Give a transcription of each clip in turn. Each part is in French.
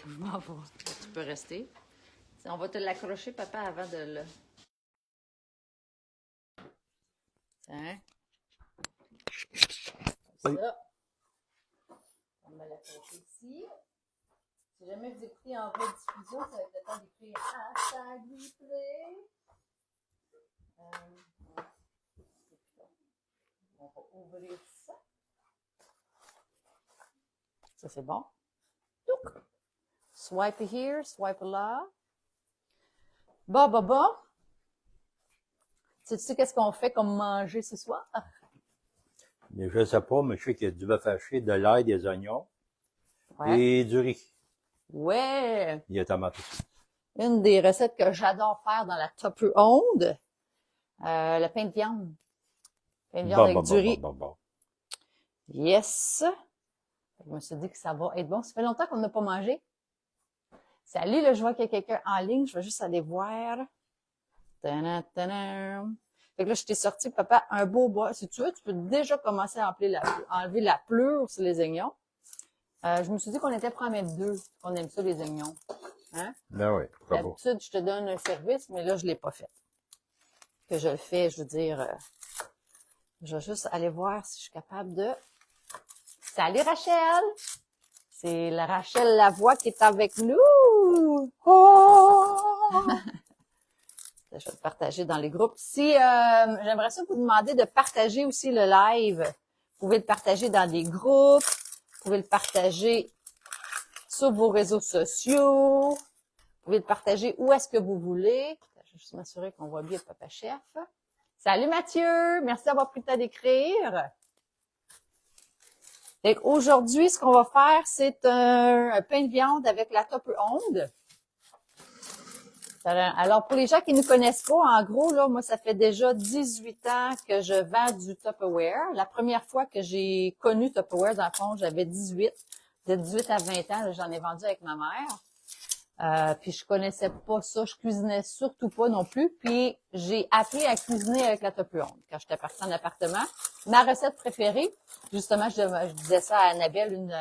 Bon, bon, tu peux rester. On va te l'accrocher, papa, avant de le... Tiens. Comme Oui. ça. On va l'accrocher ici. Si jamais vous écoutez en rediffusion, ça va être le temps d'écrire hashtag replay. On va ouvrir ça. Ça, c'est bon. Donc, swipe here, swipe là. Bon. Sais-tu qu'est-ce qu'on fait comme manger ce soir? Mais je sais pas, mais je sais qu'il y a du bœuf haché, de l'ail, des oignons Ouais. et du riz. Ouais. Il y a tomates aussi. Une des recettes que j'adore faire dans la Tupper Onde, le pain de viande. Pain de viande avec du riz. Bon. Yes. Je me suis dit que ça va être bon. Ça fait longtemps qu'on n'a pas mangé. Salut, là, je vois qu'il y a quelqu'un en ligne. Je vais juste aller voir. Tadam. Fait que là, je t'ai sorti, papa, un beau bois. Si tu veux, tu peux déjà commencer à enlever la pleure sur les oignons. Je me suis dit qu'on était prêt à mettre 2, qu'on aime ça, les oignons. Hein? Ben oui, pourquoi pas. D'habitude, je te donne un service, mais là, je l'ai pas fait. Que je le fais, je veux dire, je vais juste aller voir si je suis capable de... Salut Rachel! C'est la Rachel Lavoie qui est avec nous! Oh! Je vais le partager dans les groupes. Si j'aimerais ça vous demander de partager aussi le live. Vous pouvez le partager dans des groupes. Vous pouvez le partager sur vos réseaux sociaux. Vous pouvez le partager où est-ce que vous voulez. Je vais juste m'assurer qu'on voit bien Papa Chef. Salut Mathieu! Merci d'avoir pris le temps d'écrire. Aujourd'hui, ce qu'on va faire, c'est un pain de viande avec la Tupper Onde. Alors, pour les gens qui ne connaissent pas, en gros, là, moi, ça fait déjà 18 ans que je vends du Tupperware. La première fois que j'ai connu Tupperware, dans le fond, j'avais 18. De 18 à 20 ans, j'en ai vendu avec ma mère. Puis je connaissais pas ça, je cuisinais surtout pas non plus. Puis j'ai appris à cuisiner avec la Tupperware quand j'étais partie en appartement. Ma recette préférée, justement, je disais ça à Annabelle, une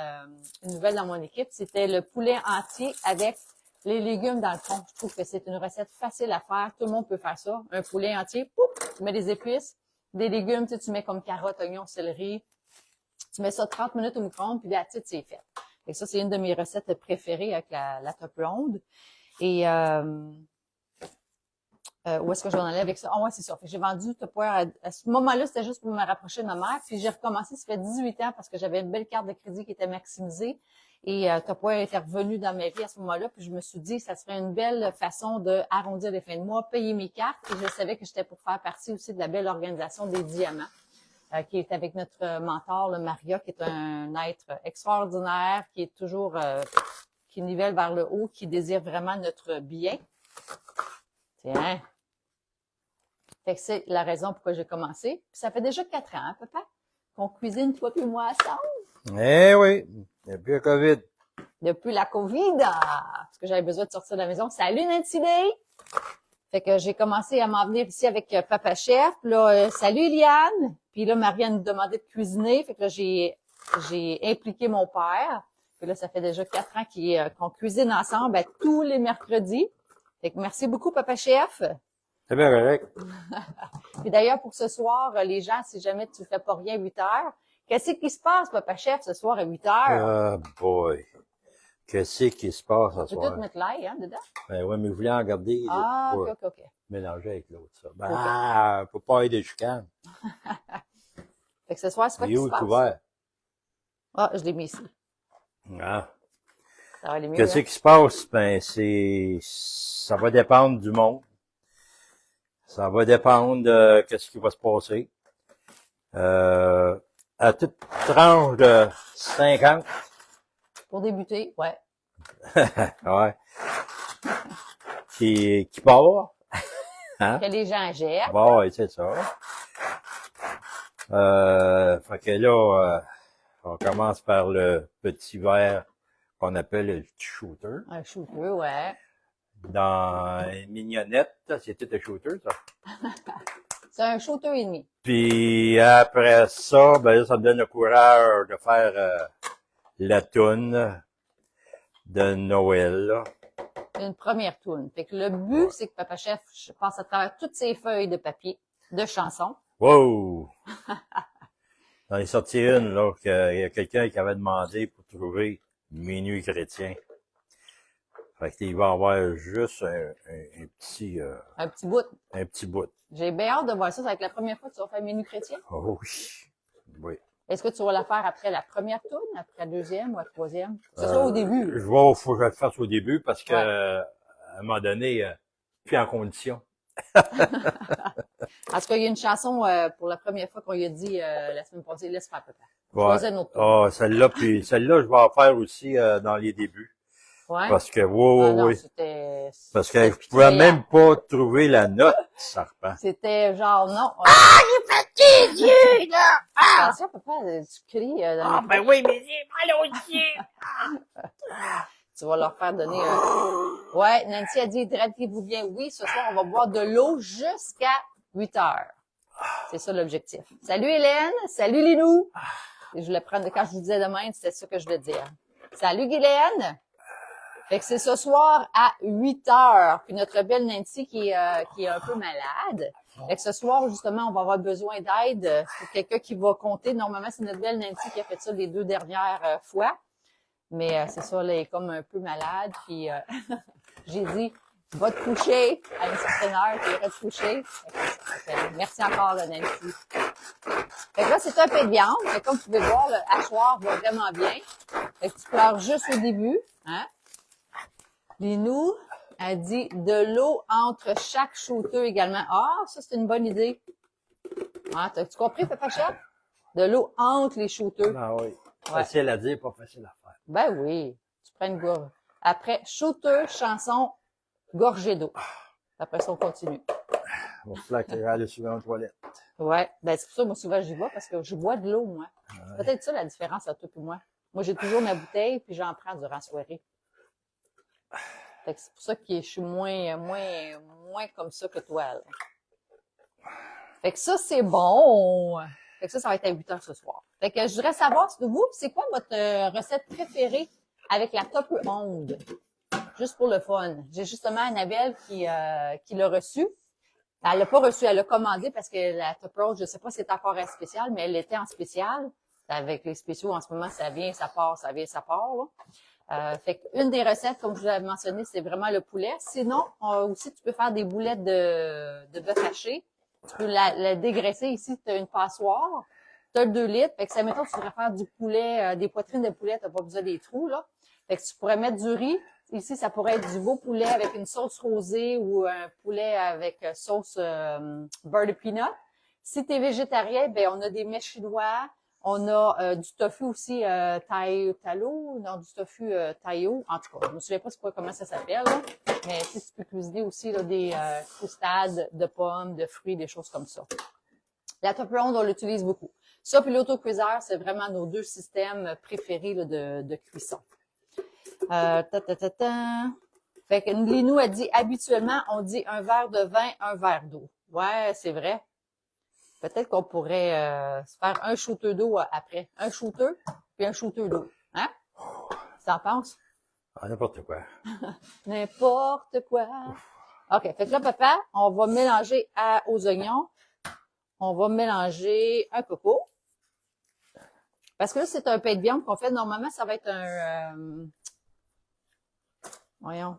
nouvelle dans mon équipe, c'était le poulet entier avec les légumes dans le fond. Je trouve que c'est une recette facile à faire. Tout le monde peut faire ça. Un poulet entier, poup, tu mets des épices, des légumes, tu mets comme carottes, oignons, céleri. Tu mets ça 30 minutes au micro-ondes, puis la tête, c'est fait. Et ça, c'est une de mes recettes préférées avec la Tupper Onde. Et où est-ce que je vais en aller avec ça? Ah ouais, c'est ça. Fait que j'ai vendu Tupperware à ce moment-là, c'était juste pour me rapprocher de ma mère. Puis j'ai recommencé, ça fait 18 ans parce que j'avais une belle carte de crédit qui était maximisée. Et Tupperware était revenu dans ma vie à ce moment-là. Puis je me suis dit, ça serait une belle façon de arrondir les fins de mois, payer mes cartes. Et je savais que j'étais pour faire partie aussi de la belle organisation des diamants. Qui est avec notre mentor, le Maria, qui est un être extraordinaire, qui est toujours, qui nivelle vers le haut, qui désire vraiment notre bien. Tiens. Fait que c'est la raison pourquoi j'ai commencé. Puis ça fait déjà 4 ans, hein, papa, qu'on cuisine, toi et moi, ensemble. Eh oui, depuis le COVID. Depuis la COVID, parce que j'avais besoin de sortir de la maison. Salut Nancy Day! Fait que j'ai commencé à m'en venir ici avec Papa Chef. Là, salut Eliane! Puis là, Marianne nous demandait de cuisiner. Fait que là, j'ai impliqué mon père. Puis là, ça fait déjà 4 ans qu'on cuisine ensemble tous les mercredis. Fait que merci beaucoup, Papa Chef. C'est bien correct. Puis d'ailleurs, pour ce soir, les gens, si jamais tu ne fais pas rien à 8 heures, qu'est-ce qui se passe, Papa Chef, ce soir à 8 heures? Boy. Qu'est-ce qui se passe ce Tu peux soir? tout mettre l'ail, hein, dedans? Ben ouais, mais je voulais en garder pour OK. mélanger avec l'autre, ça. Ben, faut pas être des chicanes. Fait que ce soir, c'est quoi qui se passe? Couvert. Ah, je l'ai mis ici. Ah. Ça va aller mieux, Qu'est-ce hein? qui se passe? Ben, ça va dépendre du monde. Ça va dépendre de qu'est-ce qui va se passer. À toute tranche de 50. Pour débuter, ouais. Ouais. Qui part. Hein? Que les gens jettent. Bon, ouais, c'est ça. Fait que là, on commence par le petit verre qu'on appelle le petit shooter. Un shooter, ouais. Dans une mignonnette, c'est tout un shooter, ça. C'est un shooter et demi. Puis après ça, ben là, ça me donne le courage de faire la toune de Noël, là. Une première toune. Fait que le but, c'est que Papa Chef passe à travers toutes ces feuilles de papier de chansons. Wow! J'en ai sorti une, là, qu'il y a quelqu'un qui avait demandé pour trouver Minuit chrétien. Fait qu'il va avoir juste un petit, Un petit bout. un petit bout. J'ai bien hâte de voir ça. Ça va être la première fois que tu vas faire Minuit chrétien. Oh oui. Oui. Est-ce que tu vas la faire après la première toune, après la deuxième ou la troisième? Que ce soit au début. Faut que je le fasse au début parce que, Ouais. à un moment donné, plus en condition. Est-ce qu'il y a une chanson pour la première fois qu'on lui a dit la semaine passée, laisse faire papa. Ouais. Choisis une autre toune. Ah, celle-là, puis celle-là, je vais en faire aussi dans les débuts. Ouais. Parce que, Ah oui, non, oui. c'était... Parce que je pouvais même pas trouver la note, serpent. C'était genre, non. Tes yeux, là! Attention, papa, tu cries dans Ah, le ben oui, mais j'ai mal aux yeux! Tu vas leur faire donner un... Ouais, Nancy a dit, hydratez-vous bien. Oui, ce soir, on va boire de l'eau jusqu'à 8 heures. C'est ça l'objectif. Salut Hélène! Salut Linou! Et je voulais prendre, quand je vous disais demain, c'était ça que je voulais dire. Salut Guylaine! Fait que c'est ce soir à 8 heures. Puis notre belle Nancy qui est un peu malade. Fait que ce soir, justement, on va avoir besoin d'aide pour quelqu'un qui va compter. Normalement, c'est notre belle Nancy qui a fait ça les 2 dernières fois. Mais c'est ça, là, elle est comme un peu malade. Puis j'ai dit, va te coucher à une certaine heure, tu iras te coucher. Fait que, merci encore, là, Nancy. Fait que là, c'est un peu de viande. Fait que comme vous pouvez voir, le hachoir va vraiment bien. Fait que tu pleures juste au début, hein. Linou a dit de l'eau entre chaque shooter également. Ah, ça, c'est une bonne idée. Ah, t'as-tu compris, Papa Chef? De l'eau entre les shooters. Ah oui. Ouais. Facile à dire, pas facile à faire. Ben oui. Tu prends une gorge. Après, shooter, chanson, gorgée d'eau. Après ça, on continue. On se là que j'allais souvent aux toilettes. Ouais. Ben, c'est pour ça, moi, souvent, j'y vais parce que je bois de l'eau, moi. C'est peut-être ça, la différence entre toi et moi. Moi, j'ai toujours ma bouteille, puis j'en prends durant la soirée. Fait que c'est pour ça que je suis moins comme ça que toi, là. Fait que ça, c'est bon. Fait que ça va être à 8 heures ce soir. Fait que je voudrais savoir, de vous, c'est quoi votre recette préférée avec la Tupper Onde? Juste pour le fun. J'ai justement Annabelle qui l'a reçue. Elle l'a pas reçue, elle l'a commandé parce que la Tupper Onde, je sais pas si c'est encore un spécial, mais elle était en spécial. Avec les spéciaux, en ce moment, ça vient, ça part, ça vient, ça part, là. Fait qu'une des recettes, comme je vous l'avais mentionné, c'est vraiment le poulet. Sinon, aussi, tu peux faire des boulettes de bœuf haché. Tu peux la dégraisser. Ici, tu as une passoire. Tu as 2 litres. Fait que ça, mettons, tu voudrais faire du poulet, des poitrines de poulet, tu n'as pas besoin des trous, là. Fait que tu pourrais mettre du riz. Ici, ça pourrait être du beau poulet avec une sauce rosée ou un poulet avec sauce beurre de peanut. Si tu es végétarien, ben on a des mets chinois. On a du tofu aussi talo, non, du tofu taio. En tout cas, je me souviens pas comment ça s'appelle, là. Mais tu peux cuisiner aussi là, des croustades de pommes, de fruits, des choses comme ça. La Tupper Onde, on l'utilise beaucoup. Ça puis l'autocuiseur, c'est vraiment nos 2 systèmes préférés là, de cuisson. Fait que Linou a dit, habituellement, on dit un verre de vin, un verre d'eau. Ouais, c'est vrai. Peut-être qu'on pourrait se faire un shooter d'eau après. Un shooter, puis un shooter d'eau. Hein? Tu t'en penses? Ah, n'importe quoi. N'importe quoi. OK. Fait que là, papa, on va mélanger aux oignons. On va mélanger un coco. Parce que là, c'est un pain de viande qu'on fait. Normalement, ça va être un... voyons.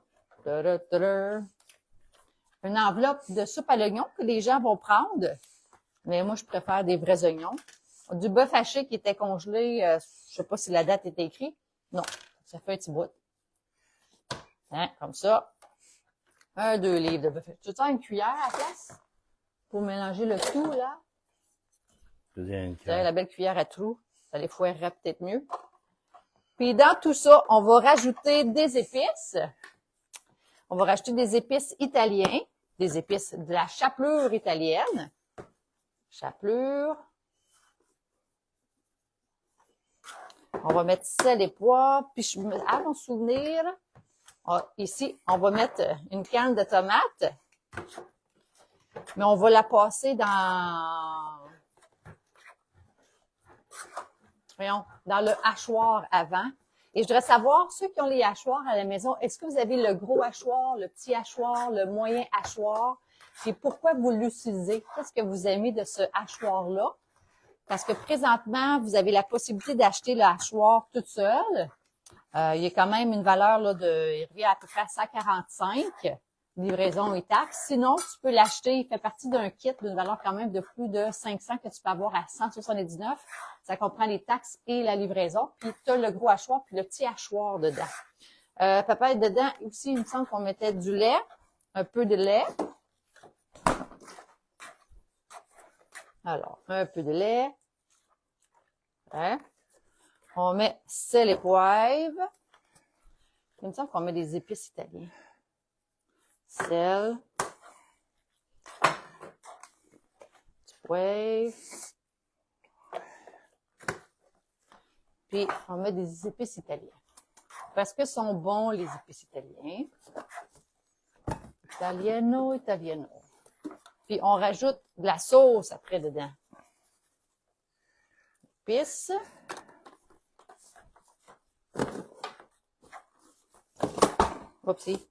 Une enveloppe de soupe à l'oignon que les gens vont prendre. Mais moi, je préfère des vrais oignons. Du bœuf haché qui était congelé, je sais pas si la date était écrite. Non, ça fait un petit bout. Hein, comme ça. 2 livres de bœuf haché. Tu veux une cuillère à la place? Pour mélanger le tout, là? La belle cuillère à trous. Ça les foirerait peut-être mieux. Puis dans tout ça, on va rajouter des épices. On va rajouter des épices italiennes. Des épices de la chapelure italienne. Chapelure. On va mettre sel et poivre. Puis, à mon souvenir, ici, on va mettre une canne de tomates. Mais on va la passer dans le hachoir avant. Et je voudrais savoir, ceux qui ont les hachoirs à la maison, est-ce que vous avez le gros hachoir, le petit hachoir, le moyen hachoir? Et pourquoi vous l'utilisez? Qu'est-ce que vous aimez de ce hachoir-là? Parce que présentement, vous avez la possibilité d'acheter le hachoir toute seule. Il y a quand même une valeur là, il revient à peu près à 145, livraison et taxes. Sinon, tu peux l'acheter, il fait partie d'un kit d'une valeur quand même de plus de 500 que tu peux avoir à 179. Ça comprend les taxes et la livraison. Puis tu as le gros hachoir puis le petit hachoir dedans. Papa, dedans aussi, il me semble qu'on mettait du lait, un peu de lait. Alors, un peu de lait. Hein? On met sel et poivre. Il me semble qu'on met des épices italiennes. Sel. Du poivre. Puis, on met des épices italiennes. Parce que sont bons, les épices italiens. Italiano, italiano. Puis, on rajoute de la sauce après dedans. Épices. Oupsie.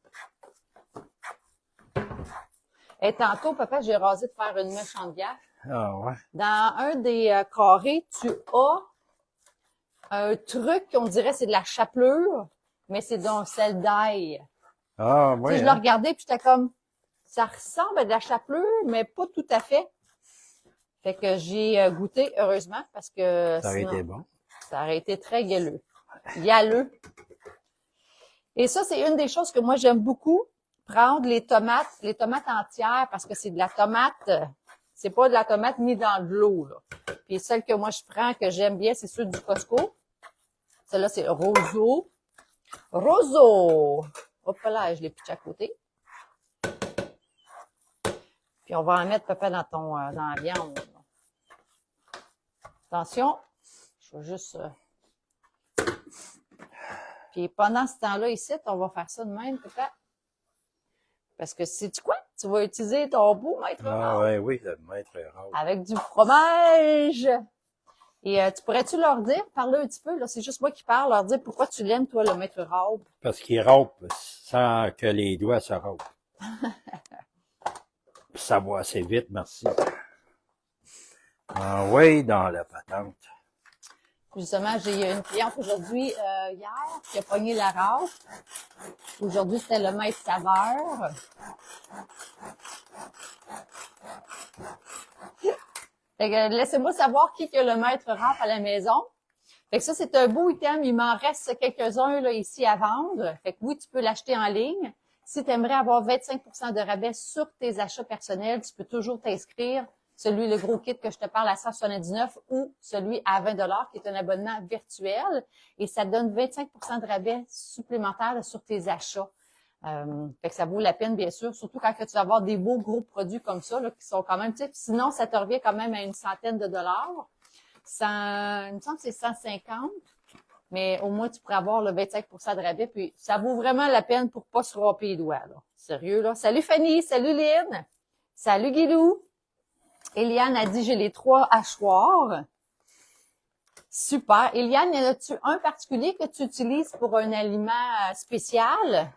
Et tantôt, papa, j'ai rasé de faire une méchante gaffe. Ah ouais. Dans un des carrés, tu as un truc qu'on dirait c'est de la chapelure, mais c'est d'un sel d'ail. Ah Tu ouais. sais, je le regardais puis j'étais comme, ça ressemble à de la chapelure, mais pas tout à fait. Fait que j'ai goûté, heureusement, parce que Ça aurait sinon, été bon. ça aurait été très galleux. Et ça, c'est une des choses que moi, j'aime beaucoup. Prendre les tomates entières, parce que c'est de la tomate, c'est pas de la tomate mis dans de l'eau, là. Puis celle que moi, je prends, que j'aime bien, c'est ceux du Costco. Celle-là, c'est Rosso. Hop là, je l'ai pitché à côté. Puis on va en mettre, papa, dans la viande. Attention. Je vais juste... Puis pendant ce temps-là, ici, on va faire ça de même, papa. Parce que sais-tu quoi? Tu vas utiliser ton beau maître Ah râpe ouais, oui, le maître râpe. avec du fromage. Et tu pourrais-tu leur dire, parler un petit peu, là, c'est juste moi qui parle, leur dire pourquoi tu l'aimes, toi, le maître râpe. Parce qu'il râpe sans que les doigts se râpent. Ça va assez vite, merci. Ah oui, dans la patente. Justement, j'ai une cliente aujourd'hui, hier, qui a pogné la râpe. Aujourd'hui, c'était le maître saveur. Fait que laissez-moi savoir qui a le maître râpe à la maison. Fait que ça, c'est un beau item. Il m'en reste quelques-uns là ici à vendre. Fait que oui, tu peux l'acheter en ligne. Si tu aimerais avoir 25% de rabais sur tes achats personnels, tu peux toujours t'inscrire. Celui, le gros kit que je te parle à 179 ou celui à 20 $ qui est un abonnement virtuel. Et ça te donne 25% de rabais supplémentaire là, sur tes achats. Fait que ça vaut la peine, bien sûr, surtout quand tu vas avoir des beaux gros produits comme ça, là, qui sont quand même, tu sais, sinon, ça te revient quand même à une centaine de dollars. Il me semble que c'est 150, mais au moins, tu pourrais avoir le 25% de rabais, puis ça vaut vraiment la peine pour pas se romper les doigts, là. Sérieux, là. Salut Fanny, salut Lynn, salut Guilou. Eliane a dit, j'ai les 3 hachoirs. Super. Eliane, y en a-tu un particulier que tu utilises pour un aliment spécial?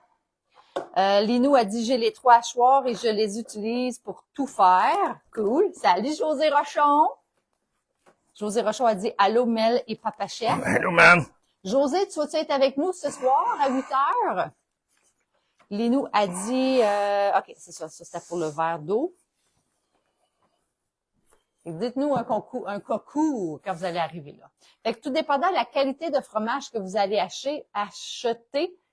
Linou a dit, j'ai les 3 hachoirs et je les utilise pour tout faire. Cool. Salut José Rochon. José Rochon a dit, allô Mel et Papa Chef. Hello, man. José, tu vas-tu être avec nous ce soir à 8 heures? Linou a dit, OK, c'est ça c'était pour le verre d'eau. Dites-nous un coucou quand vous allez arriver là. Fait que tout dépendant de la qualité de fromage que vous allez acheter,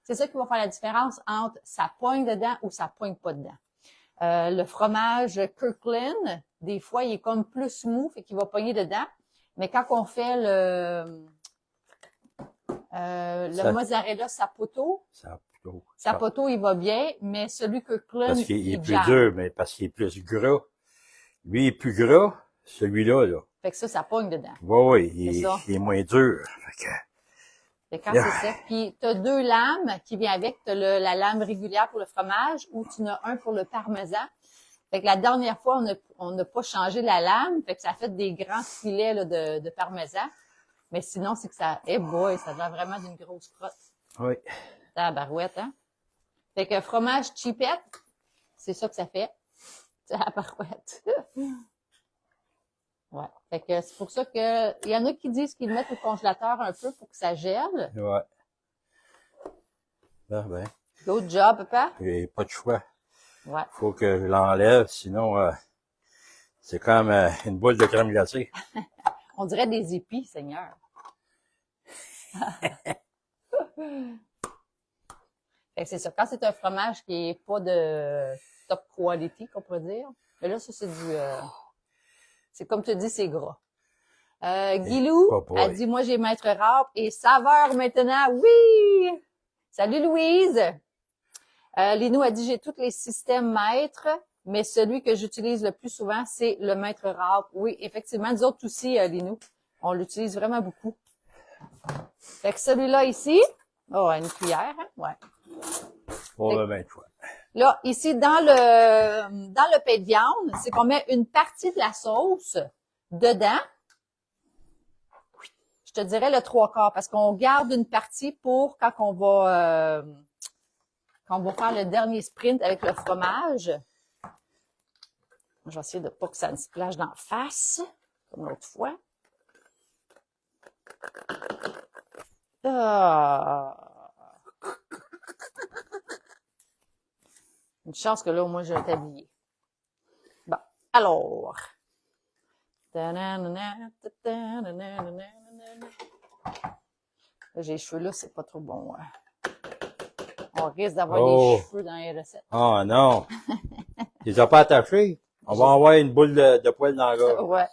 c'est ça qui va faire la différence entre ça poigne dedans ou ça poigne pas dedans. Le fromage Kirkland, des fois, il est comme plus mou, fait qu'il va pogner dedans. Mais quand on fait le mozzarella sapoto, sapoto, il va bien, mais celui Kirkland, parce qu'il est plus jamme. dur, mais parce qu'il est plus gras. Lui, il est plus gras, celui-là, là. Fait que ça pogne dedans. Oui, C'est ça. il est moins dur. Fait que, Fait que quand c'est sec. Puis, tu as 2 lames qui viennent avec. Tu as la lame régulière pour le fromage ou tu en as un pour le parmesan. Fait que la dernière fois, on n'a pas changé la lame. Fait que ça a fait des grands filets là, de parmesan. Mais sinon, c'est que ça, eh boy, ça a vraiment d'une grosse crotte. Oui. Tabarouette, hein? Fait que fromage cheapette, c'est ça que ça fait. Tabarouette. Ouais. Fait que c'est pour ça que, il y en a qui disent qu'ils le mettent au congélateur un peu pour que ça gèle. Ouais. Ben, Good job, papa. j'ai pas de choix. Ouais. Faut que je l'enlève, sinon, c'est comme une boule de crème glacée. On dirait des épis, Seigneur. Fait que c'est ça. Quand c'est un fromage qui est pas de top quality, qu'on pourrait dire. Mais là, ça, c'est du, c'est comme tu dis, c'est gras. Guilou a dit, moi, j'ai maître râpe et saveur maintenant. Oui! Salut, Louise! Linou a dit, j'ai tous les systèmes maîtres, mais celui que j'utilise le plus souvent, c'est le maître râpe. Oui, effectivement, nous autres aussi, Linou, on l'utilise vraiment beaucoup. Fait que celui-là ici, oh, une cuillère, hein? Ouais. Pour le 20 fois. Là, ici, dans le pain de viande, c'est qu'on met une partie de la sauce dedans. Je te dirais le 3/4, parce qu'on garde une partie pour quand on va faire le dernier sprint avec le fromage. Je vais essayer de pas que ça me splash dans la face, comme l'autre fois. Ah. Une chance que là, au moins, je vais être habillée. Bon, alors. Là, j'ai les cheveux là, c'est pas trop bon. On risque d'avoir des cheveux dans les recettes. Oh non! Tu les as pas attachés? On va envoyer une boule de poil dans la gorge. Ouais.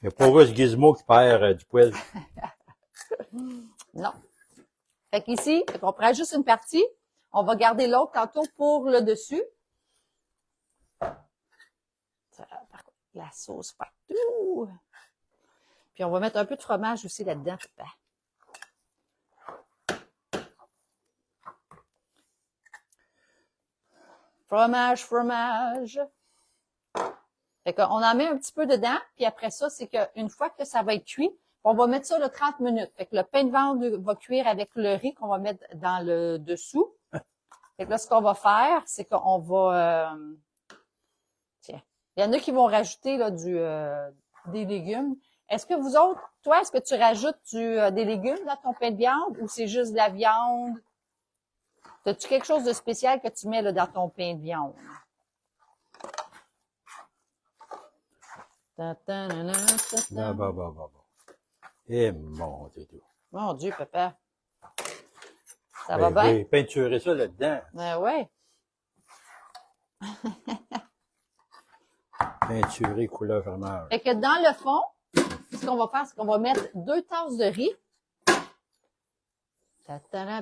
Il n'y a pas ce gizmo qui perd du poil. Non. Fait qu'ici, on prend juste une partie. On va garder l'autre tantôt pour le dessus. La sauce partout. Puis on va mettre un peu de fromage aussi là-dedans, papa. Fromage. Fait qu'on en met un petit peu dedans, puis après ça, c'est qu'une fois que ça va être cuit, on va mettre ça 30 minutes. Fait que le pain de viande va cuire avec le riz qu'on va mettre dans le dessous. Fait que là, ce qu'on va faire, c'est qu'on va... tiens, il y en a qui vont rajouter là, des légumes. Est-ce que vous autres, toi, est-ce que tu rajoutes des légumes dans ton pain de viande ou c'est juste de la viande? As-tu quelque chose de spécial que tu mets là, dans ton pain de viande? Bon. Eh, mon Dieu. Mon Dieu, papa. Ça va bien? J'ai peinturé ça là-dedans. Ouais. Peinturé couleur fromage. Fait que dans le fond, ce qu'on va faire, c'est qu'on va mettre 2 tasses de riz.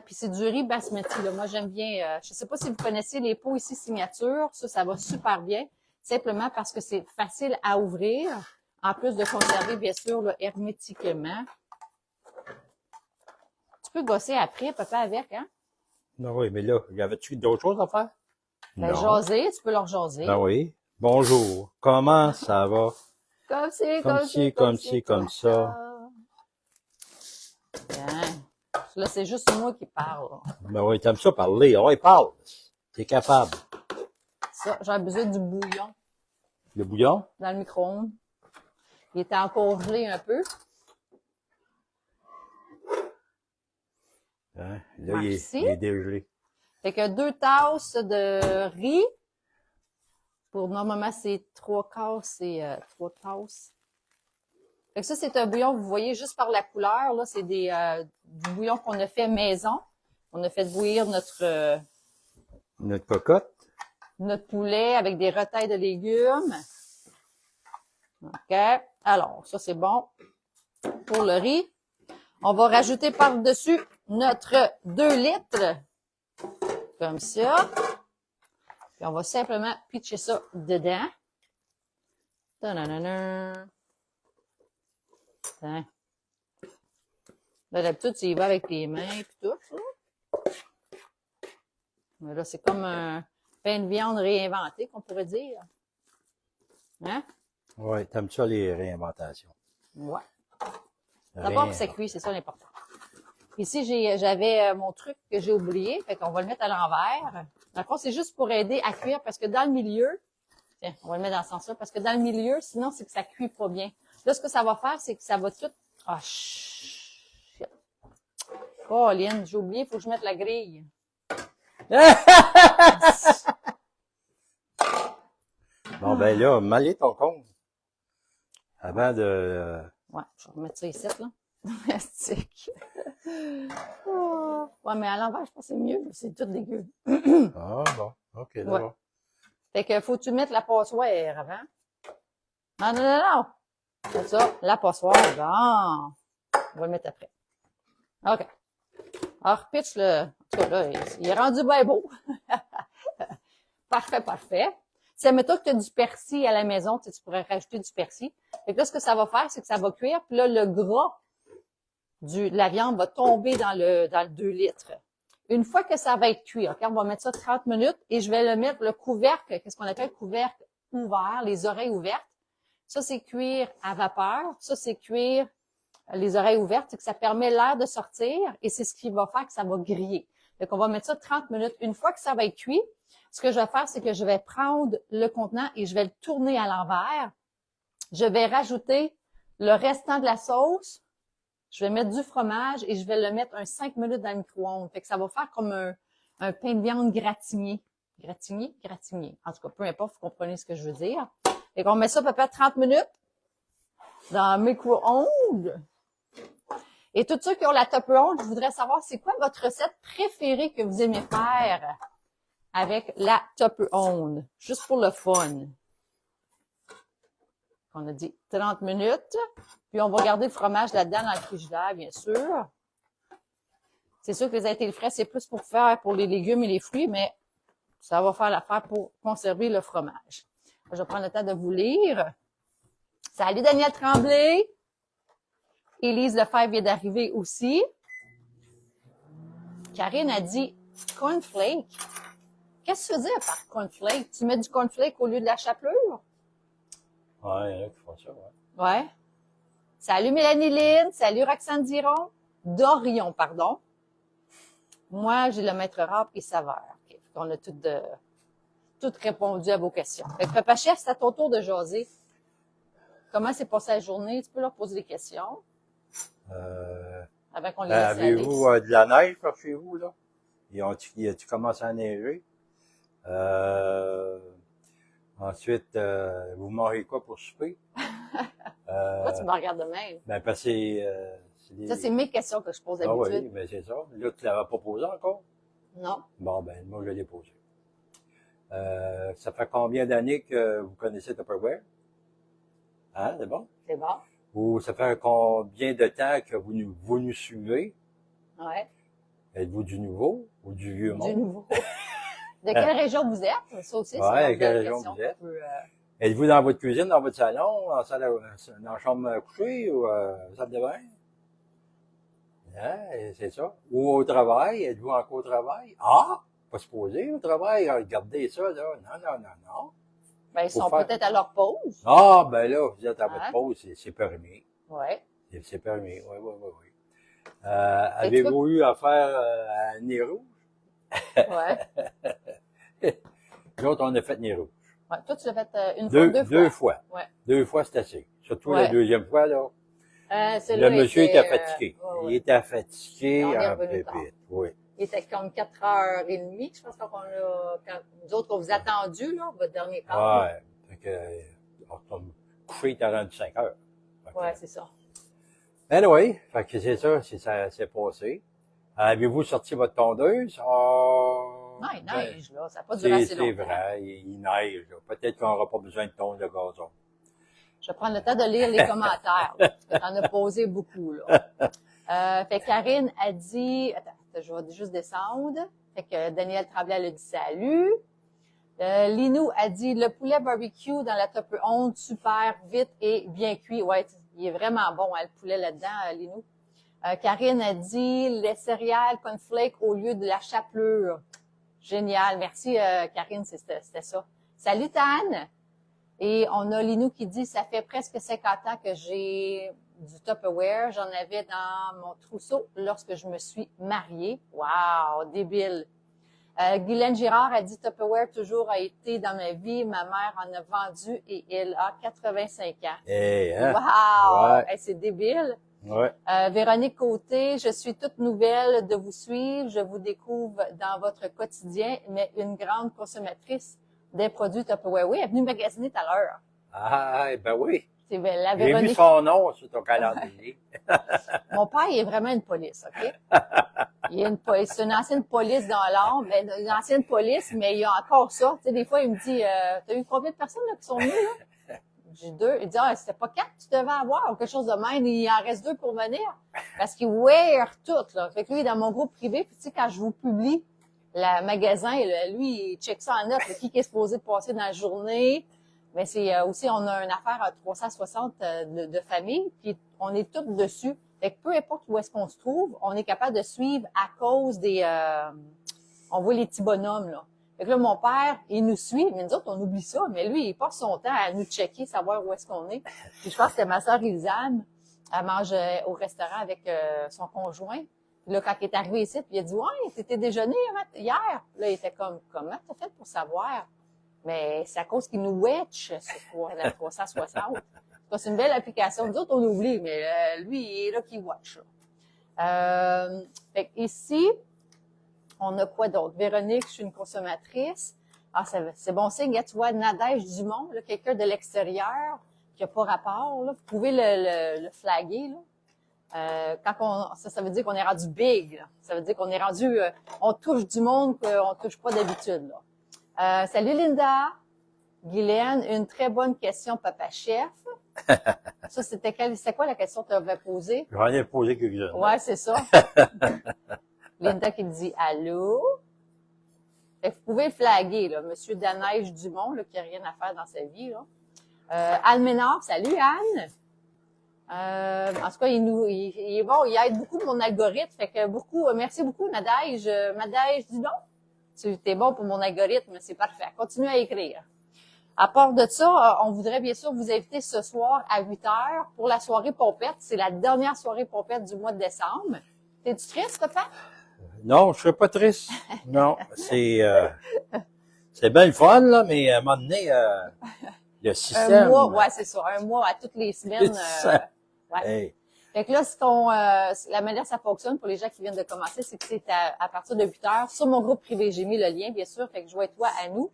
Puis c'est du riz basmati. Là. Moi, j'aime bien. Je sais pas si vous connaissez les pots ici signature. Ça va super bien. Simplement parce que c'est facile à ouvrir. En plus de conserver, bien sûr, là, hermétiquement. Tu peux gosser après, papa, avec, hein? Non, oui, mais là, y avait-tu d'autres choses à faire? Ben, jaser, tu peux leur jaser. Ah oui. Bonjour. Comment ça va? Comme ci, comme ça. Bien. Là, c'est juste moi qui parle. Ben oui, t'aimes ça parler. Ouais, parle. T'es capable. Ça, j'ai besoin du bouillon Le bouillon? dans le micro-ondes. Il était encore gelé un peu. Hein? Là, il est dégelé. Fait que 2 tasses de riz. Pour normalement, c'est 3 tasses. Fait que ça, c'est un bouillon, vous voyez, juste par la couleur, là, c'est du bouillon qu'on a fait maison. On a fait bouillir notre cocotte. Notre poulet avec des retailles de légumes. OK. Alors, ça, c'est bon. Pour le riz, on va rajouter par-dessus notre 2 litres. Comme ça. Puis on va simplement pitcher ça dedans. Ta-na-na-na. Là, d'habitude, tu y vas avec tes mains et tout. Là. Mais là, c'est comme un pain de viande réinventé, qu'on pourrait dire. Hein? Oui, t'aimes ça les réinventations. Ouais. D'abord, Rien. que ça cuit, c'est ça l'important. Ici, j'avais mon truc que j'ai oublié, fait qu'on va le mettre à l'envers. Dans le fond, c'est juste pour aider à cuire, parce que dans le milieu, tiens, on va le mettre dans ce sens-là, parce que dans le milieu, sinon, c'est que ça cuit pas bien. Là, ce que ça va faire, c'est que ça va tout... Ah, shit. Oh, Lynn, j'ai oublié, il faut que je mette la grille. Bon, ben là, malais ton compte. Avant de... Ouais, je vais remettre ça ici, là. Plastique. Oh. Ouais, mais à l'envers, je pense que c'est mieux. C'est tout dégueu. Ah, bon. OK, Ouais. d'accord. Fait que faut que tu mettes la passoire avant. Non, non, non, non. C'est ça, la passoire. Bon. On va le mettre après. OK. Alors, pitch le... En tout cas, là, il est rendu bien beau. Parfait, parfait. Si, admettons que tu as du persil à la maison, tu pourrais rajouter du persil. Fait que là, ce que ça va faire, c'est que ça va cuire. Puis là, le gras de la viande va tomber dans le 2 litres. Une fois que ça va être cuit, OK, on va mettre ça 30 minutes et je vais le mettre le couvercle, qu'est-ce qu'on appelle couvercle ouvert, les oreilles ouvertes. Ça, c'est cuire à vapeur. Ça, c'est cuire les oreilles ouvertes, c'est que ça permet l'air de sortir et c'est ce qui va faire que ça va griller. Donc, on va mettre ça 30 minutes. Une fois que ça va être cuit, ce que je vais faire, c'est que je vais prendre le contenant et je vais le tourner à l'envers. Je vais rajouter le restant de la sauce. Je vais mettre du fromage et je vais le mettre 5 minutes dans le micro-ondes. Fait que ça va faire comme un pain de viande gratiné. Gratiné. En tout cas, peu importe, vous comprenez ce que je veux dire. Fait qu'on met ça à peu près 30 minutes dans le micro-ondes. Et tous ceux qui ont la Tupperware, je voudrais savoir c'est quoi votre recette préférée que vous aimez faire avec la Tupperware, juste pour le fun. On a dit 30 minutes, puis on va garder le fromage là-dedans dans le frigidaire, bien sûr. C'est sûr que les étés frais, c'est plus pour faire pour les légumes et les fruits, mais ça va faire l'affaire pour conserver le fromage. Je vais prendre le temps de vous lire. Salut Daniel Tremblay. Élise Lefebvre vient d'arriver aussi. Karine a dit cornflake. Qu'est-ce que tu veux dire par cornflake? Tu mets du cornflake au lieu de la chapelure? Ouais, il y en a qui font ça, ouais. Ouais. Salut Mélanie Lynn. Salut Roxane Diron. Dorion, pardon. Moi, j'ai le maître rap et saveur. Okay. On a tout répondu à vos questions. Fait que Papa Chef, c'est à ton tour de jaser. Comment s'est passée la journée? Tu peux leur poser des questions. Avant qu'on les laisse aller. Avez-vous de la neige par chez vous, là? Y a-tu commencé à neiger? Ensuite, vous mangez quoi pour souper? Pourquoi tu me regardes de même? Ben, parce que Ça, c'est mes questions que je pose Ah d'habitude. oui, ben c'est ça. Là, tu l'avais pas posé encore? Non. Bon, ben, moi, je l'ai posé. Ça fait combien d'années que vous connaissez Tupperware? Hein, c'est bon? C'est bon. Ou ça fait combien de temps que vous nous suivez? Ouais. Êtes-vous du nouveau ou du vieux monde? Du nouveau. De quelle région vous êtes? Ça aussi, c'est Ouais, une quelle belle région question vous êtes? qu'on peut, Êtes-vous dans votre cuisine, dans votre salon, dans la chambre à coucher ou salle de bain? Hein, c'est ça. Ou au travail, êtes-vous encore au travail? Ah! Pas se poser au travail, regardez ça, là. Non. Ben, ils Faut sont faire- peut-être à leur pause. Ah, ben là, vous êtes à Hein? votre pause, c'est permis. Ouais. C'est permis, oui. tu Avez-vous eu affaire à nez rouge? Ouais. L'autre, on a fait nez rouge. Ouais. Toi, tu l'as fait une fois, Deux fois. Ouais. 2 fois, c'est assez. Surtout Ouais. la deuxième fois, là. Celui-là Le monsieur était fatigué. ouais, ouais. Il était fatigué On est en revenu tard. pépite. Oui. Il était comme 4h30, je pense qu'on l'a, nous autres, on vous a attendu, là, votre dernier temps. Ouais. Fait que, on retourne coucher, il était rendu 5 heures. Fait que- Ouais, c'est ça. Anyway, fait que c'est ça, ça s'est passé. Avez-vous sorti votre tondeuse? Non, il neige, là. Ça n'a pas duré assez longtemps. C'est vrai, il neige, là. Peut-être qu'on n'aura pas besoin de tonde de gazon. Je vais prendre le temps de lire les commentaires, là, parce que t'en as posé beaucoup, là. Fait que Karine a dit, attends, je vais juste descendre. Fait que Daniel Tremblay, elle a dit salut. Linou a dit, le poulet barbecue dans la Tupperware, super, vite et bien cuit. Ouais, il est vraiment bon, hein, le poulet là-dedans, Linou. Karine a dit, les céréales cornflakes au lieu de la chapelure. Génial. Merci, Karine, c'était ça. Salut, Tan. Et on a Linou qui dit, ça fait presque 50 ans que j'ai du Tupperware. J'en avais dans mon trousseau lorsque je me suis mariée. Wow, débile. Guylaine Girard a dit Tupperware toujours a été dans ma vie. Ma mère en a vendu et elle a 85 ans. Eh, hein? Wow! Ouais. Hey, c'est débile. Ouais. Véronique Côté, je suis toute nouvelle de vous suivre. Je vous découvre dans votre quotidien, mais une grande consommatrice des produits Tupperware. Oui, elle est venue magasiner tout à l'heure. Ah, ben oui. C'est la J'ai vu Véronique. son nom sur ton calendrier. Mon père, il est vraiment une police, OK? C'est une ancienne police dans l'âme, une ancienne police, mais il y a encore ça. Tu sais, des fois, il me dit, t'as eu combien de personnes là, qui sont venues, là? J'ai 2. Il dit, ah, c'était pas 4 tu devais avoir, ou quelque chose de même. Il en reste 2 pour venir. Parce qu'il wear tout, là. Fait que lui, il est dans mon groupe privé, puis tu sais, quand je vous publie le magasin, là, lui, il check ça en note, là, qui est supposé passer dans la journée. Mais c'est aussi, on a une affaire à 360 de famille, puis on est tous dessus. Fait que peu importe où est-ce qu'on se trouve, on est capable de suivre à cause des... on voit les petits bonhommes, là. Fait que là, mon père, il nous suit, mais nous autres, on oublie ça. Mais lui, il passe son temps à nous checker, savoir où est-ce qu'on est. Puis je pense que c'était ma sœur Lisanne, elle mange au restaurant avec son conjoint. Puis là, quand il est arrivé ici, puis il a dit « Ouais, t'étais déjeuné hier? » Là, il était comme « Comment t'as fait pour savoir? » Mais c'est à cause qu'il nous watch sur la 360. C'est une belle application. Nous autres, on oublie, mais lui, il est là qui watch. Fait que ici, on a quoi d'autre? Véronique, je suis une consommatrice. Ah, c'est bon signe. Tu vois, Nadège Dumont, là, quelqu'un de l'extérieur qui n'a pas rapport. Là, vous pouvez le flaguer. Là. Ça veut dire qu'on est rendu big. Là. Ça veut dire qu'on est rendu... on touche du monde qu'on touche pas d'habitude. Là. Salut Linda. Guylaine, une très bonne question, Papa Chef. Ça, c'était quoi la question que tu avais posée? J'en ai posé quelques-unes. Ouais, c'est ça. Linda qui dit « Allô? » Fait que vous pouvez le flaguer, là. Monsieur Danège Dumont, là, qui n'a rien à faire dans sa vie, là. Anne Ménard, salut Anne! En tout cas, il est bon, il aide beaucoup mon algorithme. Fait que merci beaucoup, Nadège. Nadège Dumont, tu es bon pour mon algorithme, c'est parfait. Continue à écrire. À part de ça, on voudrait bien sûr vous inviter ce soir à 8h pour la soirée Pompette. C'est la dernière soirée Pompette du mois de décembre. T'es-tu triste, papa? Non, je suis pas triste. Non, c'est bien le fun, là, mais à un moment donné, le système... Un mois, ouais, c'est ça. Un mois à toutes les semaines. Ouais. Hey. Fait que là, la manière ça fonctionne pour les gens qui viennent de commencer, c'est que c'est à partir de 8h sur mon groupe privé. J'ai mis le lien, bien sûr. Fait que joins-toi à nous.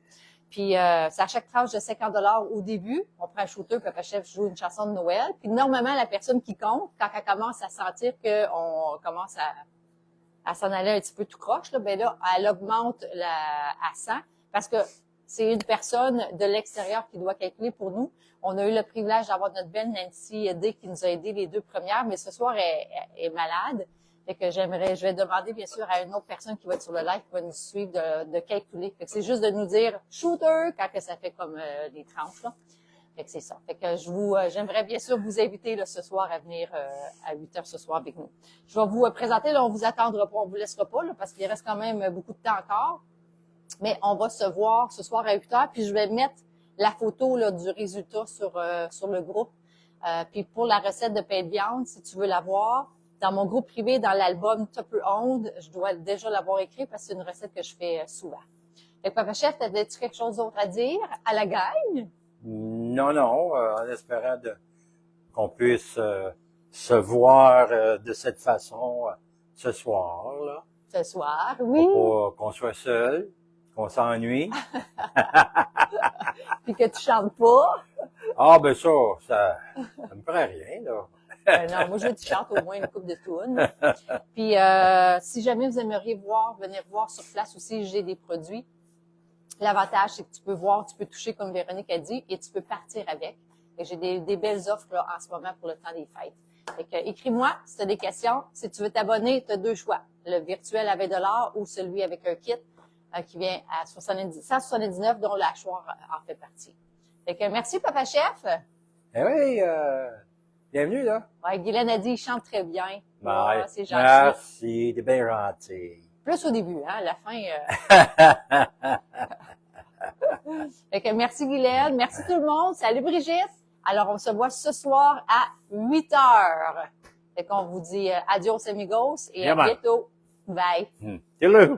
Puis, c'est à chaque tranche de 50 $ au début. On prend un shooter, puis Papa Chef joue une chanson de Noël. Puis, normalement, la personne qui compte, quand elle commence à sentir qu'on commence à s'en aller un petit peu tout croche, là, ben là, elle augmente à 100 parce que c'est une personne de l'extérieur qui doit calculer pour nous. On a eu le privilège d'avoir notre belle Nancy D qui nous a aidé les 2 premières, mais ce soir, elle est malade. Fait que je vais demander, bien sûr, à une autre personne qui va être sur le live, qui va nous suivre, de calculer. Fait que c'est juste de nous dire shooter quand que ça fait comme les tranches, là. Fait que c'est ça. Fait que j'aimerais bien sûr vous inviter, là, ce soir à venir à 8h ce soir avec nous. Je vais vous présenter, là, on vous attendra pas, on vous laissera pas, là, parce qu'il reste quand même beaucoup de temps encore. Mais on va se voir ce soir à 8h, puis je vais mettre la photo, là, du résultat sur le groupe. Puis pour la recette de pain de viande, si tu veux la voir, dans mon groupe privé, dans l'album Tupperware, je dois déjà l'avoir écrit parce que c'est une recette que je fais souvent. Fait que Papa Chef, t'avais-tu quelque chose d'autre à dire à la gang? Non, en espérant qu'on puisse se voir de cette façon ce soir, là. Ce soir, oui. Pour pas qu'on soit seul, qu'on s'ennuie. Puis que tu chantes pas. Ah, ben ça me ferait rien, là. Non, moi, je veux que tu chantes au moins une couple de tunes. Puis, si jamais vous aimeriez venir voir sur place aussi, j'ai des produits. L'avantage, c'est que tu peux voir, tu peux toucher, comme Véronique a dit, et tu peux partir avec. Et j'ai des belles offres là, en ce moment pour le temps des fêtes. Fait que, écris-moi si tu as des questions. Si tu veux t'abonner, tu as 2 choix. Le virtuel à 20 $ ou celui avec un kit qui vient à 179 dont la hachoir en fait partie. Fait que, merci, Papa Chef. Eh oui, bienvenue, là. Ouais, Guylaine a dit, il chante très bien. Bye. C'est gentil. Merci, t'es bien gentil. Plus au début, hein, à la fin. Fait que merci Guylaine, merci tout le monde. Salut Brigitte. Alors, on se voit ce soir à 8 heures. Fait qu'on vous dit adios amigos et Yeah, à man. bientôt. Bye. Hello.